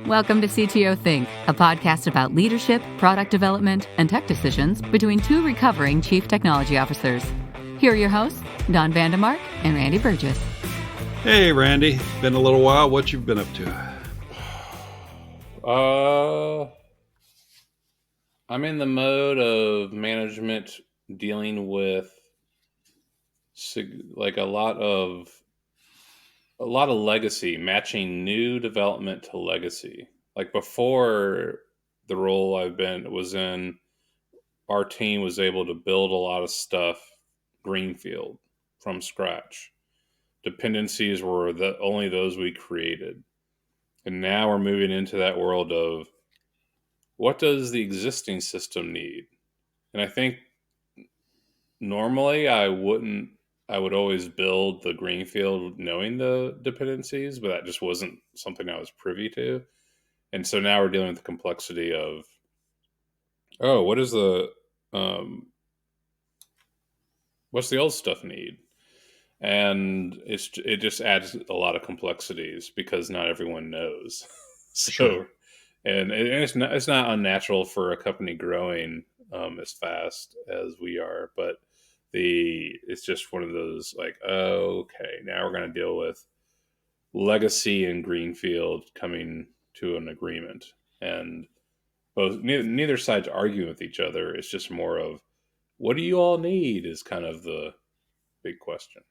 Welcome to CTO Think, a podcast about leadership, product development, and tech decisions between two recovering chief technology officers. Here are your hosts, Don Vandemark and Randy Burgess. Hey, Randy. Been a little while. What you've been up to? I'm in the mode of management dealing with like a lot of legacy, matching new development to legacy. Like before the role was in, our team was able to build a lot of stuff greenfield from scratch. Dependencies were only those we created. And now we're moving into that world of what does the existing system need? And I think normally I would always build the greenfield knowing the dependencies, but that just wasn't something I was privy to. And so now we're dealing with the complexity of, what is what's the old stuff need? And it just adds a lot of complexities because not everyone knows. So, Sure. and it's not unnatural for a company growing as fast as we are, but it's just one of those like, okay, now we're going to deal with legacy and greenfield coming to an agreement, and neither side's arguing with each other. It's just more of, what do you all need is kind of the big question.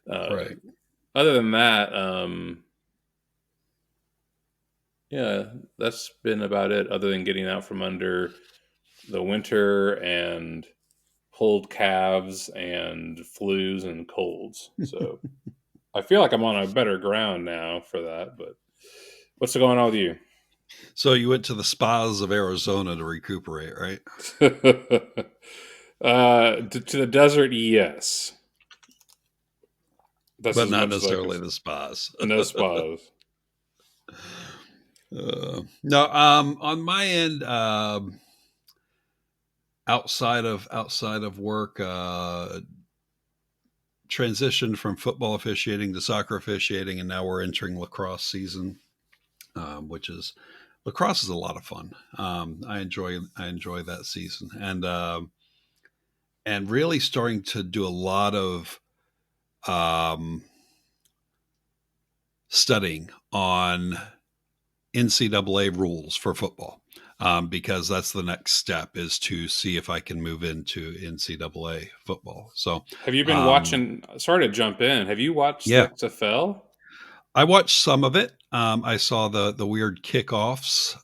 Right. Other than that, yeah, that's been about it, other than getting out from under the winter and cold calves and flus and colds. So I feel like I'm on a better ground now for that. But what's going on with you? So you went to the spas of Arizona to recuperate, right? To the desert, yes. That's but not necessarily the spas. No spas. No, on my end, outside of work, transitioned from football officiating to soccer officiating, and now we're entering lacrosse season, lacrosse is a lot of fun. I enjoy that season, and really starting to do a lot of studying on NCAA rules for football, because that's the next step, is to see if I can move into NCAA football. So have you been watching, sorry to jump in, have you watched the XFL? I watched some of it. I saw the weird kickoffs.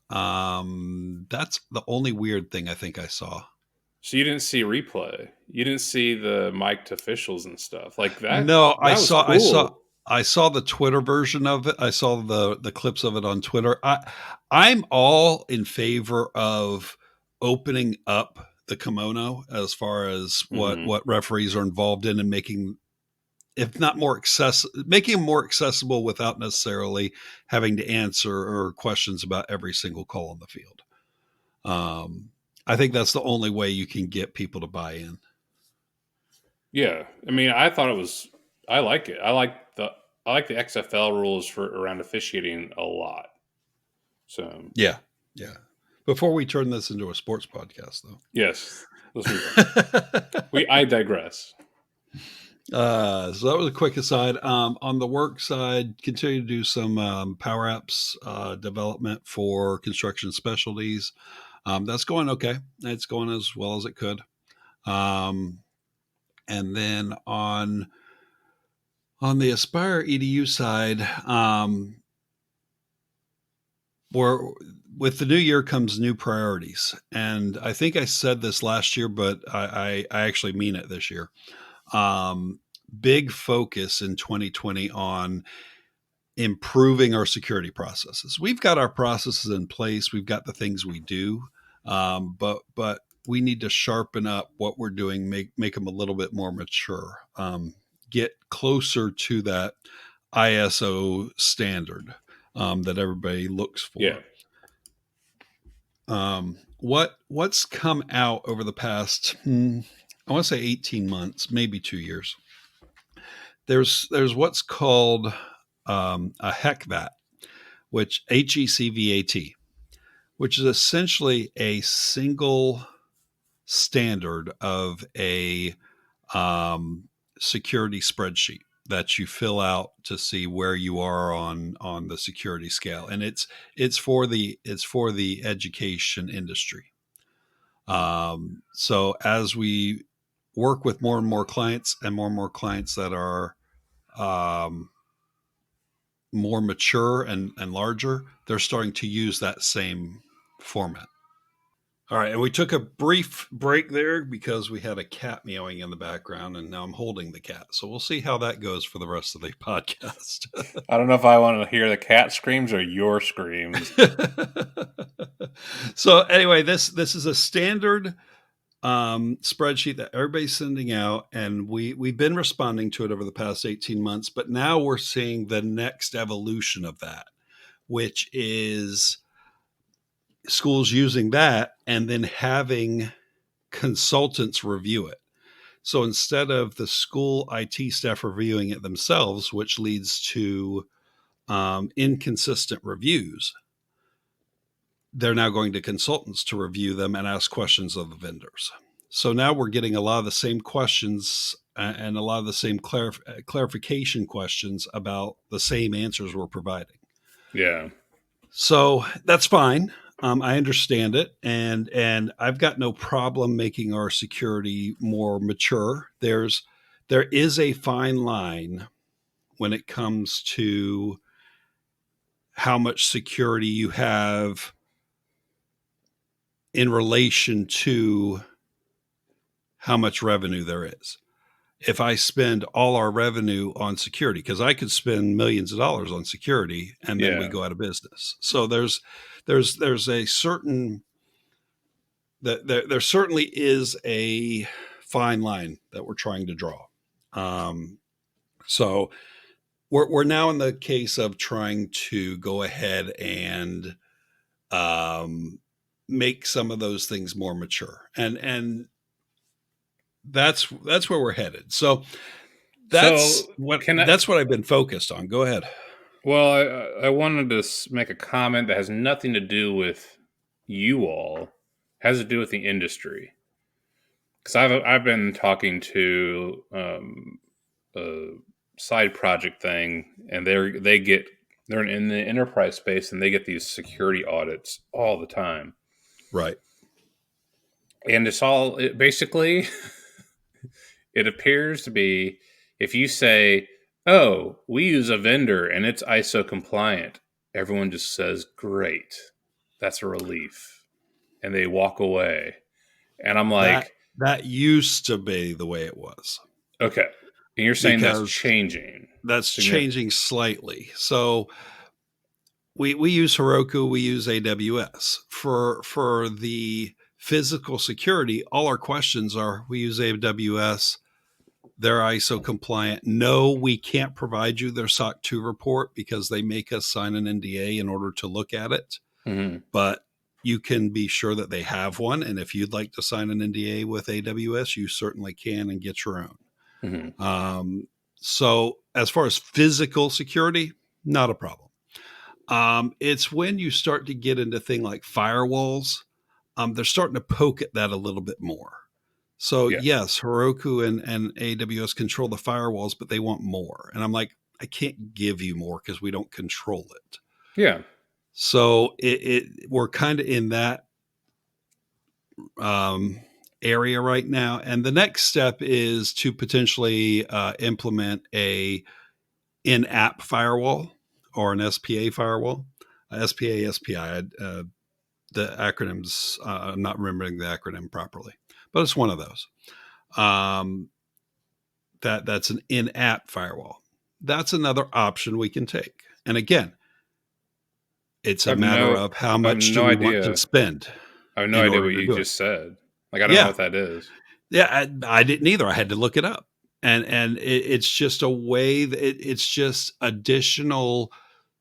That's the only weird thing I think I saw. So you didn't see replay? You didn't see the mic'd officials and stuff like that? No, I saw the Twitter version of it. I saw the clips of it on Twitter. I'm all in favor of opening up the kimono as far as what referees are involved in, and making, if not more making them more accessible without necessarily having to answer or questions about every single call on the field. I think that's the only way you can get people to buy in. Yeah. I mean, I like it. I like the XFL rules around officiating a lot. So yeah. Before we turn this into a sports podcast, though. Yes. Let's move on. I digress. So that was a quick aside. On the work side, continue to do some Power Apps development for construction specialties. That's going okay. It's going as well as it could. And then on the AspirEDU side, with the new year comes new priorities. And I think I said this last year, but I actually mean it this year. Big focus in 2020 on improving our security processes. We've got our processes in place. We've got the things we do. But we need to sharpen up what we're doing, make them a little bit more mature, get closer to that ISO standard that everybody looks for. Yeah. What's come out over the past, I want to say 18 months, maybe 2 years. There's what's called a HECVAT, which HECVAT, which is essentially a single standard of a security spreadsheet that you fill out to see where you are on the security scale, and it's for the education industry. So as we work with more and more clients that are more mature and larger, they're starting to use that same format. All right, and we took a brief break there because we had a cat meowing in the background, and now I'm holding the cat. So we'll see how that goes for the rest of the podcast. I don't know if I want to hear the cat screams or your screams. So anyway, this is a standard spreadsheet that everybody's sending out, and we've been responding to it over the past 18 months, but now we're seeing the next evolution of that, which is schools using that and then having consultants review it. So instead of the school IT staff reviewing it themselves, which leads to inconsistent reviews, they're now going to consultants to review them and ask questions of the vendors. So now we're getting a lot of the same questions and a lot of the same clarification questions about the same answers we're providing. Yeah. So that's fine. I understand it, and I've got no problem making our security more mature. There is a fine line when it comes to how much security you have in relation to how much revenue there is. If I spend all our revenue on security, because I could spend millions of dollars on security and then we go out of business. So there's a certain that there certainly is a fine line that we're trying to draw. So we're now in the case of trying to go ahead and make some of those things more mature, and that's where we're headed. So that's what I've been focused on. Go ahead. Well, I wanted to make a comment that has nothing to do with you all. It has to do with the industry. Because I've been talking to a side project thing, and they're in the enterprise space, and they get these security audits all the time. Right. And basically, it appears to be, if you say, oh, we use a vendor and it's ISO compliant, everyone just says, great, that's a relief. And they walk away. And I'm like, that used to be the way it was. Okay. And you're saying that's changing. That's changing slightly. So we use Heroku, we use AWS. For the physical security, all our questions are, we use AWS, they're ISO compliant. No, we can't provide you their SOC 2 report because they make us sign an NDA in order to look at it. Mm-hmm. But you can be sure that they have one. And if you'd like to sign an NDA with AWS, you certainly can and get your own. Mm-hmm. So as far as physical security, not a problem. It's when you start to get into things like firewalls, they're starting to poke at that a little bit more. So yes, Heroku and AWS control the firewalls, but they want more. And I'm like, I can't give you more because we don't control it. Yeah. So we're kind of in that area right now. And the next step is to potentially implement a in-app firewall or an SPA firewall. SPA, SPI, the acronyms, I'm not remembering the acronym properly, but it's one of those. That's an in-app firewall. That's another option we can take. And again, it's a matter of how much do we want to spend. I have no idea what you just said. Like, I don't know what that is. Yeah, I didn't either. I had to look it up. And it's just a way that it's just additional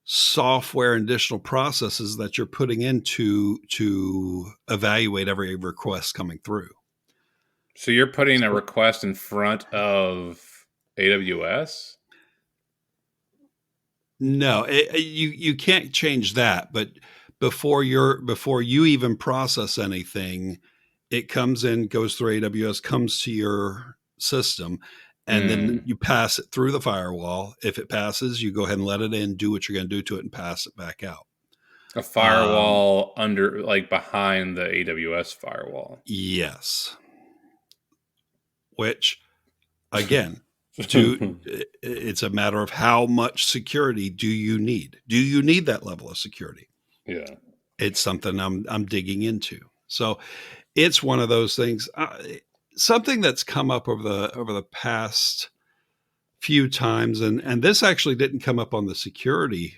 software and additional processes that you're putting in to evaluate every request coming through. So you're putting a request in front of AWS? No, you can't change that. But before you even process anything, it comes in, goes through AWS, comes to your system, and then Mm. you pass it through the firewall. If it passes, you go ahead and let it in, do what you're going to do to it, and pass it back out. A Um, firewall under, like, behind the AWS firewall. yes, which again, do it's a matter of how much security do you need? Do you need that level of security? Yeah. It's something I'm digging into. So it's one of those things. Something that's come up over the past few times, and this actually didn't come up on the security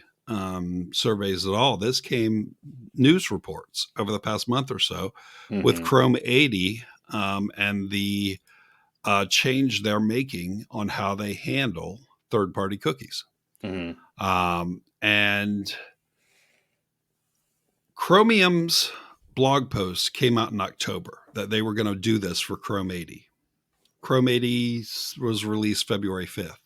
surveys at all. This came news reports over the past month or so with Mm-hmm. Chrome 80 and the change they're making on how they handle third party cookies. Mm-hmm. And Chromium's blog post came out in October that they were going to do this for Chrome 80. Chrome 80 was released February 5th.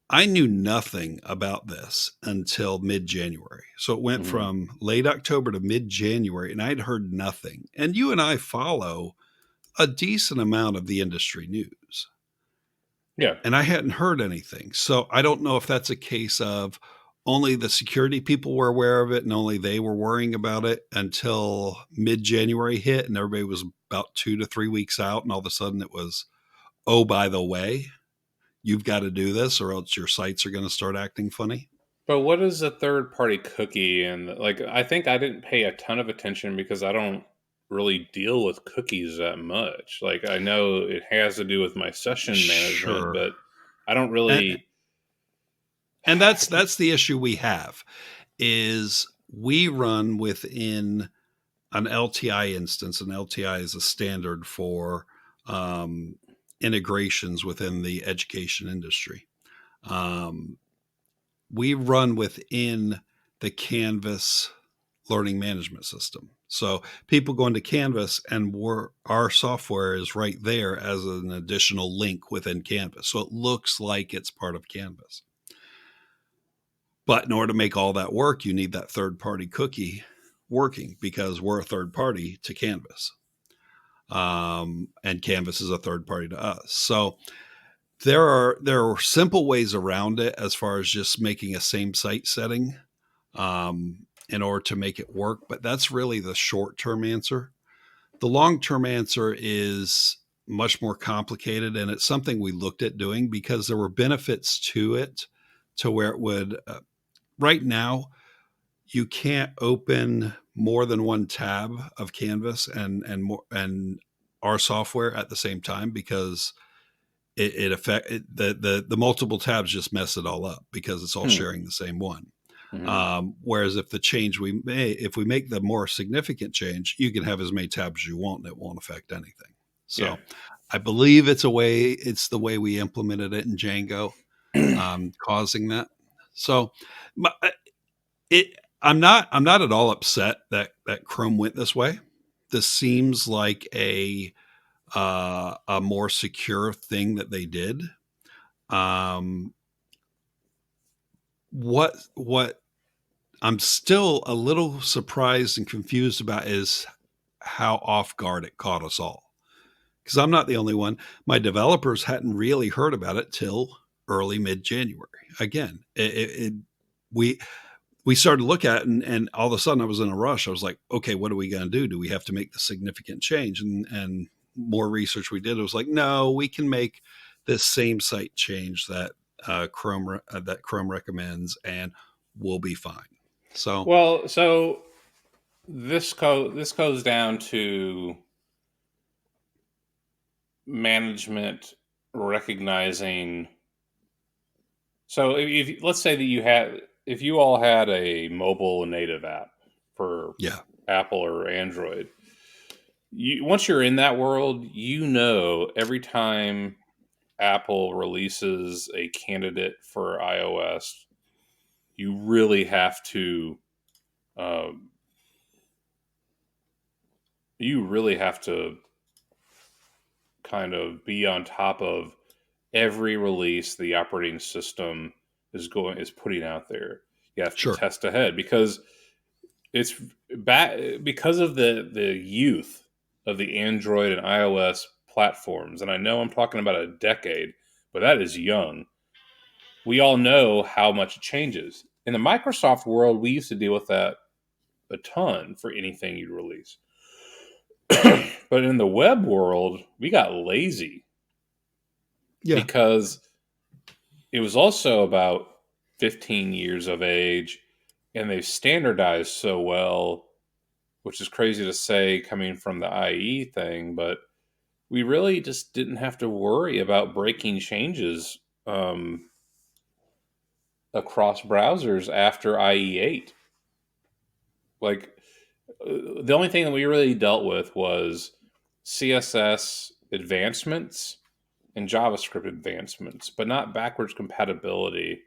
I knew nothing about this until mid January. So it went Mm-hmm. from late October to mid January, and I'd heard nothing. And you and I follow a decent amount of the industry news, Yeah. and I hadn't heard anything. So I don't know if that's a case of only the security people were aware of it and only they were worrying about it until mid January hit, and everybody was about 2 to 3 weeks out. And all of a sudden it was, oh, by the way, you've got to do this or else your sites are going to start acting funny. But what is a third party cookie? And, like, I think I didn't pay a ton of attention because I don't really deal with cookies that much. Like, I know it has to do with my session management, Sure. but I don't And really. that's the issue we have is we run within an LTI instance, and LTI is a standard for um, integrations within the education industry. Um, we run within the Canvas learning management system. So people go into Canvas and our software is right there as an additional link within Canvas. So it looks like it's part of Canvas. But in order to make all that work, you need that third party cookie working because we're a third party to Canvas. And Canvas is a third party to us. So there are simple ways around it as far as just making a same site setting in order to make it work. But that's really the short term answer. The long term answer is much more complicated, and it's something we looked at doing because there were benefits to it, to where it would. Right now, you can't open more than one tab of Canvas and our software at the same time because the multiple tabs just mess it all up because it's all Hmm. sharing the same one. Mhm. Whereas if we make the more significant change, you can have as many tabs as you want and it won't affect anything. Yeah. So I believe it's the way we implemented it in Django, causing that. So it, I'm not at all upset that Chrome went this way. This seems like a more secure thing that they did. Um, what I'm still a little surprised and confused about is how off guard it caught us all. Because I'm not the only one. My developers hadn't really heard about it till early mid January. Again, we we started to look at it, and all of a sudden I was in a rush. I was like, okay, what are we going to do? Do we have to make the significant change? And more research we did, it was like, no, we can make this same site change that Chrome recommends, and we'll be fine. So Well, so this goes down to management recognizing. So if let's say that if you all had a mobile native app for yeah, Apple or Android, once you're in that world, you know every time Apple releases a candidate for iOS, you really have to um, you really have to kind of be on top of every release the operating system is putting out there. You have to Sure. test ahead because it's because of the youth of the Android and iOS platforms. And I know I'm talking about a decade, but that is young. We all know how much it changes. In the Microsoft world, we used to deal with that a ton for anything you release. But in the web world, we got lazy because it was also about 15 years of age and they've standardized so well, which is crazy to say coming from the IE thing, but we really just didn't have to worry about breaking changes across browsers after IE 8. Like, the only thing that we really dealt with was CSS advancements and JavaScript advancements, but not backwards compatibility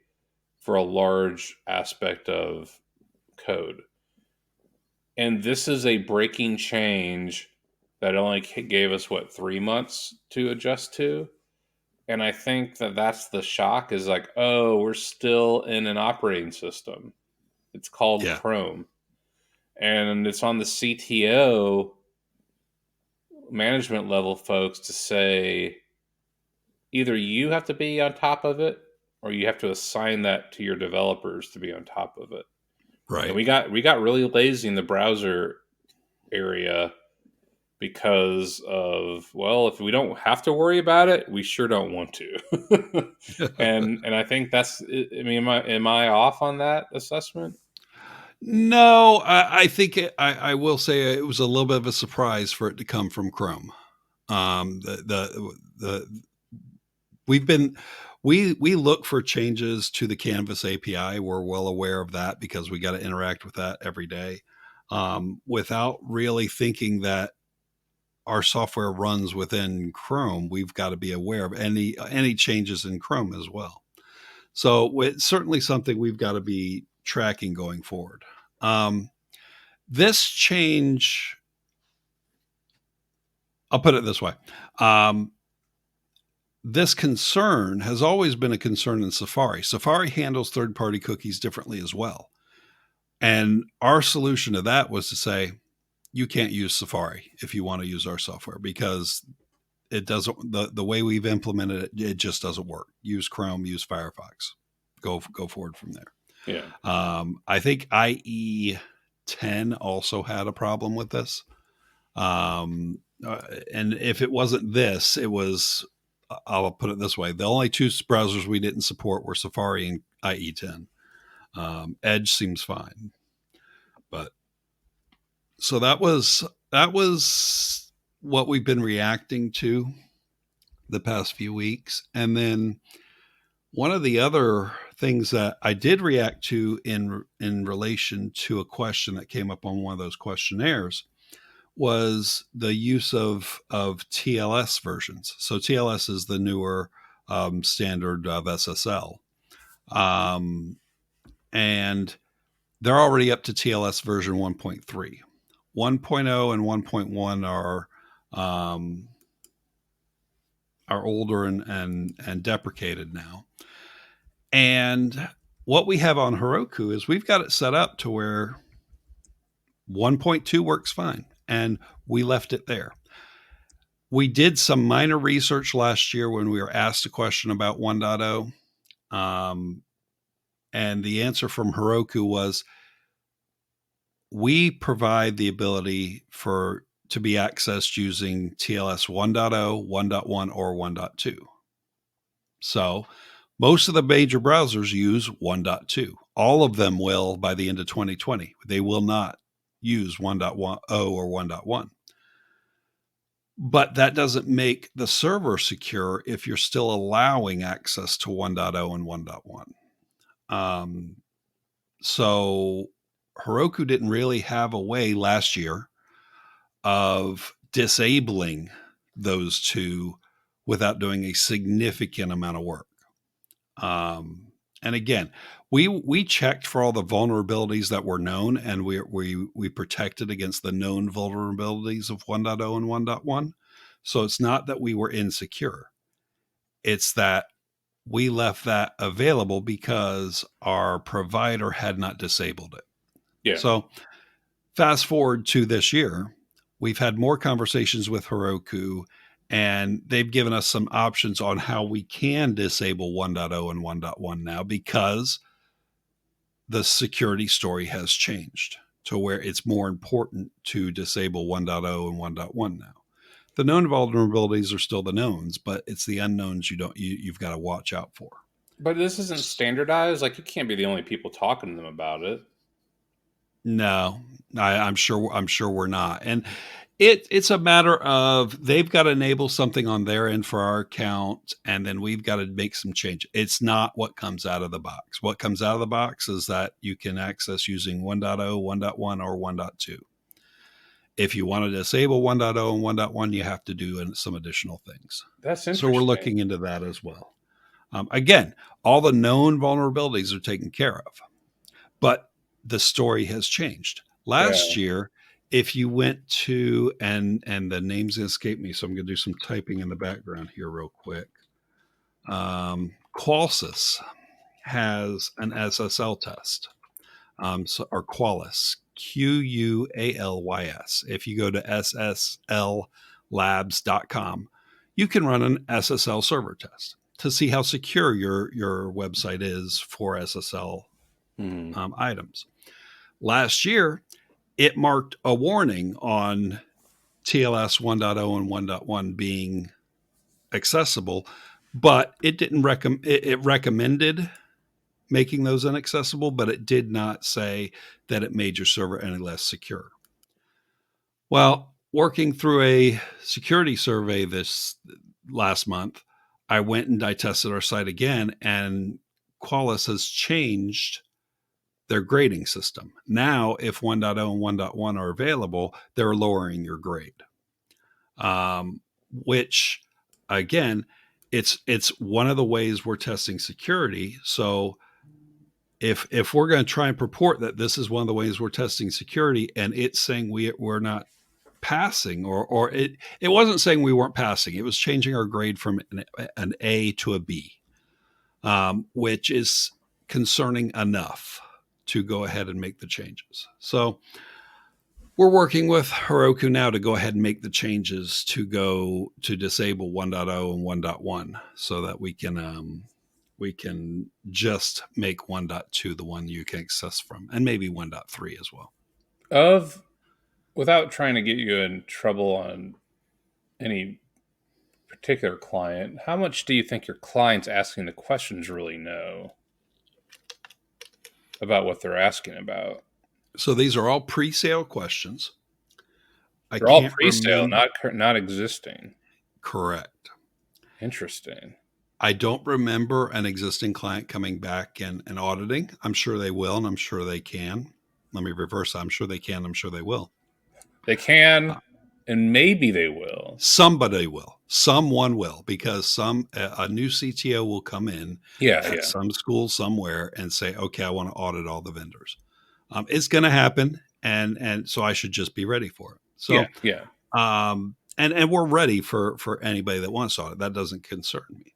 for a large aspect of code. And this is a breaking change that only gave us, 3 months to adjust to? And I think that that's the shock is like, oh, we're still in an operating system. It's called Chrome. And it's on the CTO management level folks to say either you have to be on top of it or you have to assign that to your developers to be on top of it. Right. And we got really lazy in the browser area because of, well, if we don't have to worry about it, we sure don't want to. and I think that's, I mean, am I off on that assessment? No, I think I will say it was a little bit of a surprise for it to come from Chrome. We look for changes to the Canvas API. We're well aware of that because we got to interact with that every day, without really thinking that our software runs within Chrome. We've got to be aware of any changes in Chrome as well. So it's certainly something we've got to be tracking going forward. This change, I'll put it this way. This concern has always been a concern in Safari. Safari handles third-party cookies differently as well. And our solution to that was to say, you can't use Safari if you want to use our software because it doesn't, the way we've implemented it, it just doesn't work. Use Chrome, use Firefox, go forward from there. Yeah. I think IE 10 also had a problem with this. And if it wasn't this, it was, I'll put it this way. The only two browsers we didn't support were Safari and IE 10. Edge seems fine, but so that was what we've been reacting to the past few weeks. And then one of the other things that I did react to in relation to a question that came up on one of those questionnaires was the use of TLS versions. So TLS is the newer standard of SSL. And they're already up to TLS version 1.3. 1.0 and 1.1 are older and deprecated now. And what we have on Heroku is we've got it set up to where 1.2 works fine. And we left it there. We did some minor research last year when we were asked a question about 1.0. And the answer from Heroku was, we provide the ability to be accessed using TLS 1.0, 1.1, or 1.2. So most of the major browsers use 1.2. All of them will by the end of 2020. They will not use 1.10 or 1.1. But that doesn't make the server secure if you're still allowing access to 1.0 and 1.1. So Heroku didn't really have a way last year of disabling those two without doing a significant amount of work. And again, we checked for all the vulnerabilities that were known, and we protected against the known vulnerabilities of 1.0 and 1.1. So it's not that we were insecure. It's that we left that available because our provider had not disabled it. Yeah. So fast forward to this year, we've had more conversations with Heroku, and they've given us some options on how we can disable 1.0 and 1.1 now, because the security story has changed to where it's more important to disable 1.0 and 1.1 now. The known vulnerabilities are still the knowns, but it's the unknowns you've got to watch out for. But this isn't standardized. Like, you can't be the only people talking to them about it. No, I'm sure we're not. And it's a matter of they've got to enable something on their end for our account, and then we've got to make some change. It's not what comes out of the box. What comes out of the box is that you can access using 1.0, 1.1, or 1.2. If you want to disable 1.0 and 1.1, you have to do some additional things. That's interesting. So we're looking into that as well. Again, all the known vulnerabilities are taken care of, but the story has changed. Last year, if you went to, and the names escape me, so I'm going to do some typing in the background here real quick. Qualsys has an SSL test, or Qualys, Qualys. If you go to sslabs.com, you can run an SSL server test to see how secure your website is for SSL items. Last year, it marked a warning on TLS 1.0 and 1.1 being accessible, but it didn't it recommended making those inaccessible, but it did not say that it made your server any less secure. Well, working through a security survey this last month, I went and I tested our site again, and Qualys has changed their grading system. Now, if 1.0 and 1.1 are available, they're lowering your grade. Which, again, it's one of the ways we're testing security. So if we're going to try and purport that this is one of the ways we're testing security, and it's saying we're not passing, or it wasn't saying we weren't passing, it was changing our grade from an A to a B, which is concerning enough to go ahead and make the changes. So we're working with Heroku now to go ahead and make the changes to go to disable 1.0 and 1.1 so that we can just make 1.2 the one you can access from, and maybe 1.3 as well. Without trying to get you in trouble on any particular client, how much do you think your clients asking the questions really know about what they're asking about? So these are all pre-sale questions. They're all pre-sale, not existing. Correct. Interesting. I don't remember an existing client coming back and auditing. I'm sure they will, and I'm sure they can. Let me reverse that. I'm sure they can. I'm sure they will. They can, and maybe they will. Somebody will. Someone will, because a new CTO will come in at some school somewhere and say, okay, I want to audit all the vendors. It's going to happen, and so I should just be ready for it. So, and we're ready for anybody that wants to audit. That doesn't concern me.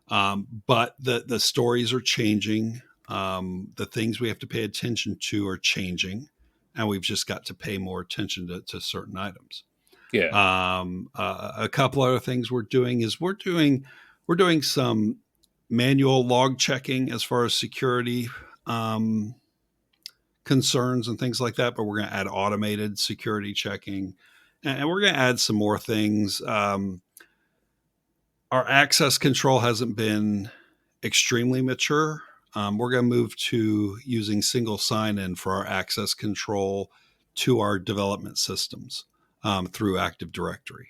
But the stories are changing. The things we have to pay attention to are changing, and we've just got to pay more attention to certain items. A couple other things we're doing is we're doing some manual log checking as far as security concerns and things like that, but we're going to add automated security checking, and we're going to add some more things. Our access control hasn't been extremely mature. We're going to move to using single sign-in for our access control to our development systems through Active Directory.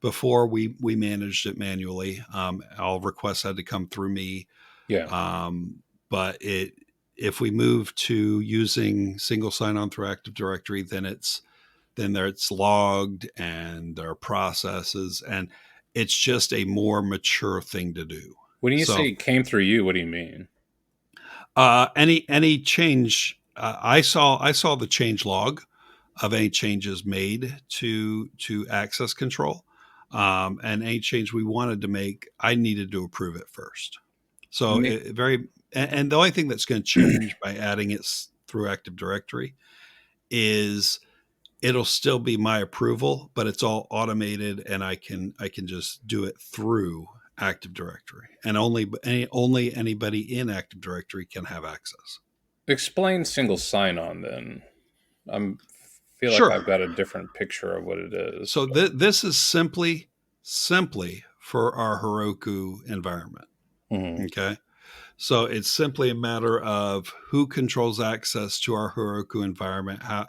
Before we managed it manually. All requests had to come through me. But if we move to using single sign-on through Active Directory, then it's logged, and there are processes, and it's just a more mature thing to do. When you say it came through you, what do you mean? Any change, I saw the change log of any changes made to access control, and any change we wanted to make, I needed to approve it first. So and the only thing that's going to change by adding it through Active Directory is it'll still be my approval, but it's all automated, and I can just do it through Active Directory, and only anybody in Active Directory can have access. Explain single sign-on then. I feel like Sure. I've got a different picture of what it is. So this is simply for our Heroku environment. Mm-hmm. Okay. So it's simply a matter of who controls access to our Heroku environment. How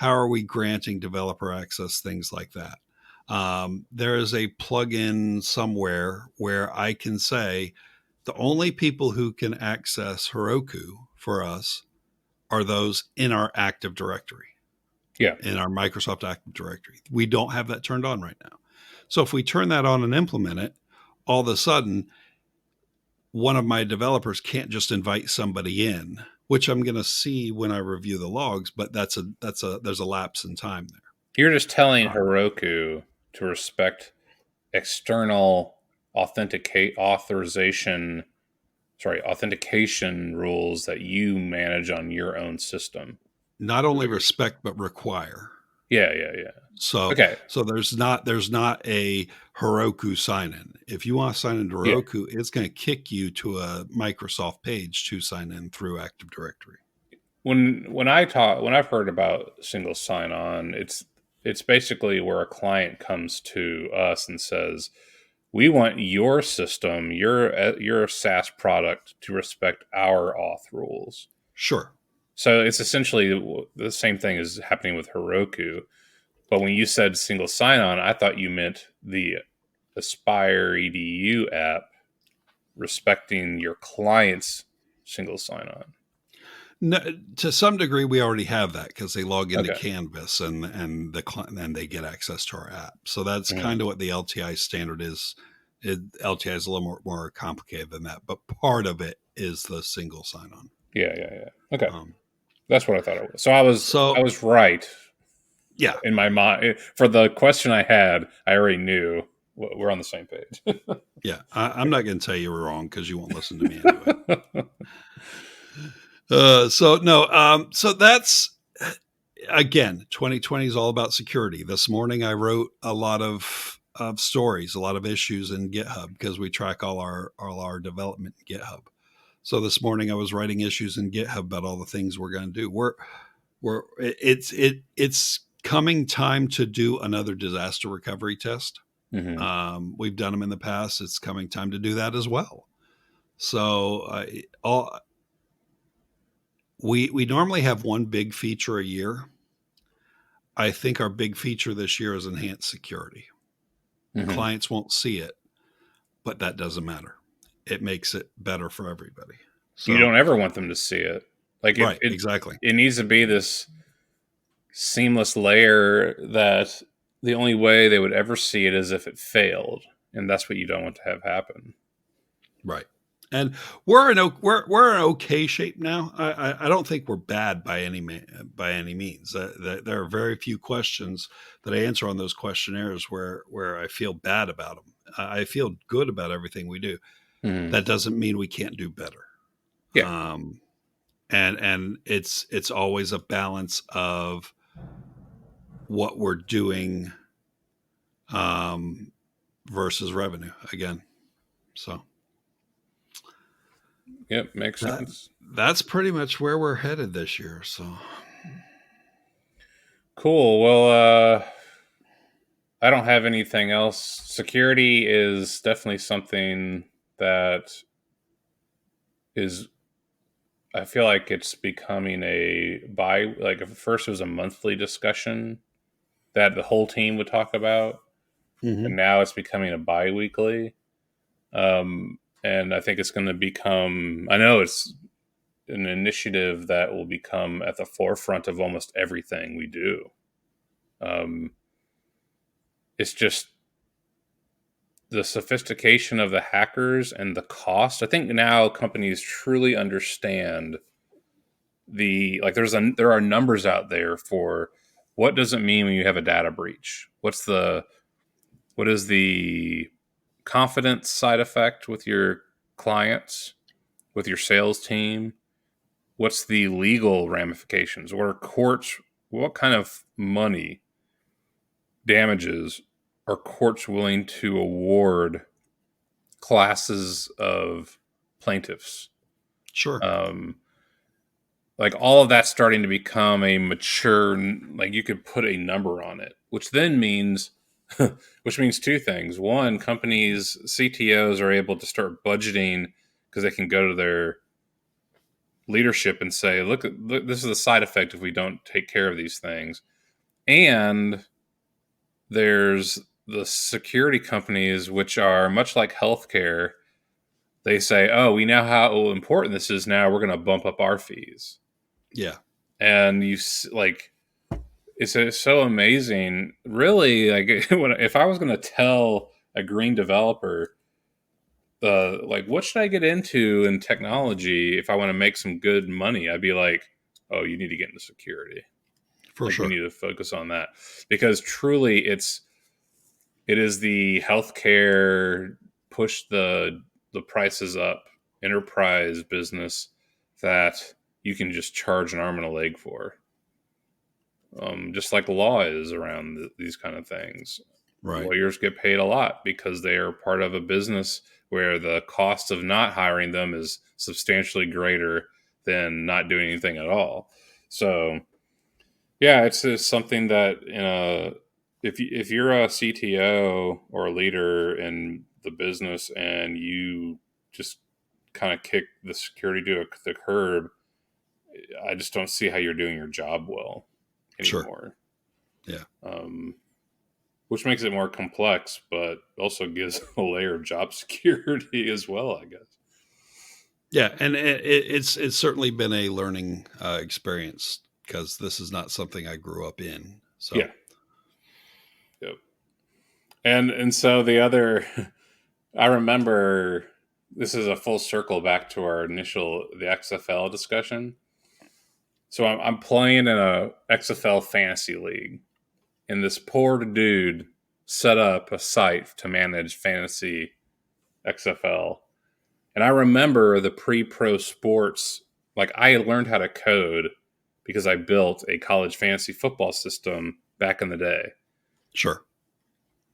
are we granting developer access, things like that. There is a plugin somewhere where I can say the only people who can access Heroku for us are those in our Active Directory. Yeah. In our Microsoft Active Directory. We don't have that turned on right now. So if we turn that on and implement it, all of a sudden, one of my developers can't just invite somebody in, which I'm going to see when I review the logs, but there's a lapse in time there. You're just telling Heroku to respect external authentication rules that you manage on your own system. Not only respect, but require. Yeah. So okay. So there's not a Heroku sign in. If you want to sign into Heroku, it's going to kick you to a Microsoft page to sign in through Active Directory. When I've heard about single sign on, it's basically where a client comes to us and says, we want your system, your SaaS product to respect our auth rules. Sure. So it's essentially the same thing as happening with Heroku. But when you said single sign-on, I thought you meant the AspirEDU app respecting your client's single sign-on. No, to some degree, we already have that because they log into Canvas and they get access to our app. So that's kind of what the LTI standard is. LTI is a little more complicated than that, but part of it is the single sign-on. Yeah. Okay, that's what I thought it was. So I was right. Yeah. In my mind, for the question I had, I already knew we're on the same page. Yeah, I'm not going to tell you we're wrong because you won't listen to me anyway. So that's, again, 2020 is all about security. This morning I wrote a lot of stories, a lot of issues in GitHub because we track all our development in GitHub. So this morning I was writing issues in GitHub about all the things we're going to do. It's coming time to do another disaster recovery test. Mm-hmm. We've done them in the past. It's coming time to do that as well. So we normally have one big feature a year. I think our big feature this year is enhanced security. Mm-hmm. Clients won't see it, but that doesn't matter. It makes it better for everybody. So, you don't ever want them to see it. Exactly. It needs to be this seamless layer that the only way they would ever see it is if it failed, and that's what you don't want to have happen. Right. And we're in okay shape now. I don't think we're bad by any means. There are very few questions that I answer on those questionnaires where I feel bad about them. I feel good about everything we do. Mm-hmm. That doesn't mean we can't do better. Yeah. And it's always a balance of what we're doing versus revenue again. So. Yep, makes sense. That's pretty much where we're headed this year. So cool. Well, I don't have anything else. Security is definitely something that is. I feel like it's becoming like at first it was a monthly discussion that the whole team would talk about, and now it's becoming a bi-weekly. And I think it's going to become, I know it's an initiative that will become at the forefront of almost everything we do. It's just the sophistication of the hackers and the cost. I think now companies truly understand there are numbers out there for what does it mean when you have a data breach? What is the confidence side effect with your clients? with your sales team? What's the legal ramifications? What kind of money damages are courts willing to award classes of plaintiffs? Sure. Like all of that's starting to become a mature, like you could put a number on it, which then means, which means two things. One, companies, CTOs are able to start budgeting because they can go to their leadership and say, look, this is the side effect if we don't take care of these things. And there's the security companies, which are much like healthcare. They say, oh, we know how important this is now. We're going to bump up our fees. Yeah. And it's so amazing. Really, like if I was going to tell a green developer, like, what should I get into in technology if I want to make some good money? I'd be like, oh, you need to get into security. For sure. We need to focus on that because truly it is the healthcare push the prices up enterprise business that you can just charge an arm and a leg for. Just like law is around these kind of things. Right. Lawyers get paid a lot because they are part of a business where the cost of not hiring them is substantially greater than not doing anything at all. So, yeah, it's something that if you're a CTO or a leader in the business and you just kind of kick the security to the curb, I just don't see how you're doing your job well anymore. Sure. Yeah. Which makes it more complex, but also gives a layer of job security as well, I guess. Yeah, and it's certainly been a learning experience because this is not something I grew up in. So yeah. Yep. And so the other, I remember this is a full circle back to our the XFL discussion. So I'm playing in a XFL fantasy league, and this poor dude set up a site to manage fantasy XFL. And I remember the pre-pro sports, like I learned how to code because I built a college fantasy football system back in the day. Sure.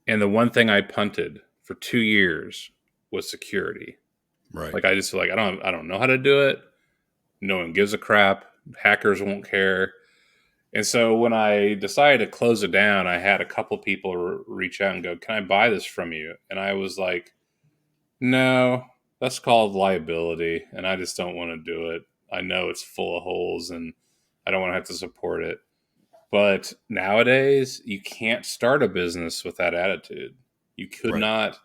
And the one thing I punted for 2 years was security. Right. Like I don't know how to do it. No one gives a crap. Hackers won't care. And so when I decided to close it down, I had a couple people reach out and go, "Can I buy this from you?" And I was like, "No, that's called liability, and I just don't want to do it. I know it's full of holes, and I don't want to have to support it." But nowadays, you can't start a business with that attitude. You could not,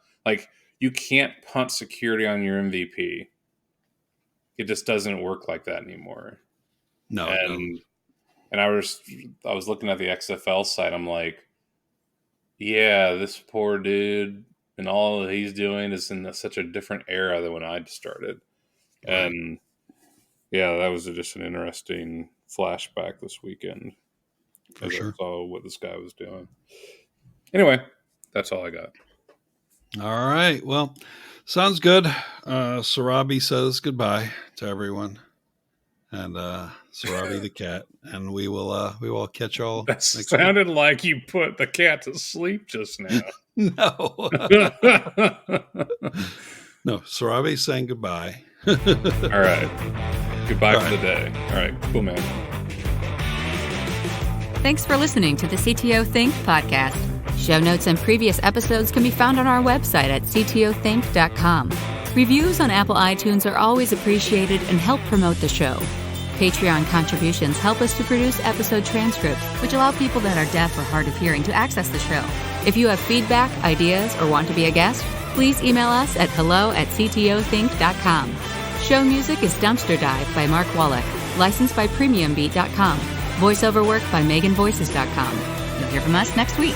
you can't punt security on your MVP. It just doesn't work like that anymore. No. And I was looking at the XFL site. I'm like, yeah, this poor dude and all that he's doing is in such a different era than when I started. Right. And yeah, that was just an interesting flashback this weekend. For sure. I saw what this guy was doing. Anyway, that's all I got. All right. Well, sounds good. Sarabi says goodbye to everyone. And Sarabi the cat, and we will catch y'all. That sounded like you put the cat to sleep just now. No, no. Sarabi saying goodbye. All right, goodbye for the day. All right, cool, man. Thanks for listening to the CTO Think podcast. Show notes and previous episodes can be found on our website at ctothink.com. Reviews on Apple iTunes are always appreciated and help promote the show. Patreon contributions help us to produce episode transcripts, which allow people that are deaf or hard of hearing to access the show. If you have feedback, ideas, or want to be a guest, please email us at hello@ctothink.com. Show music is Dumpster Dive by Mark Wallach, licensed by premiumbeat.com. Voiceover work by meganvoices.com. You'll hear from us next week.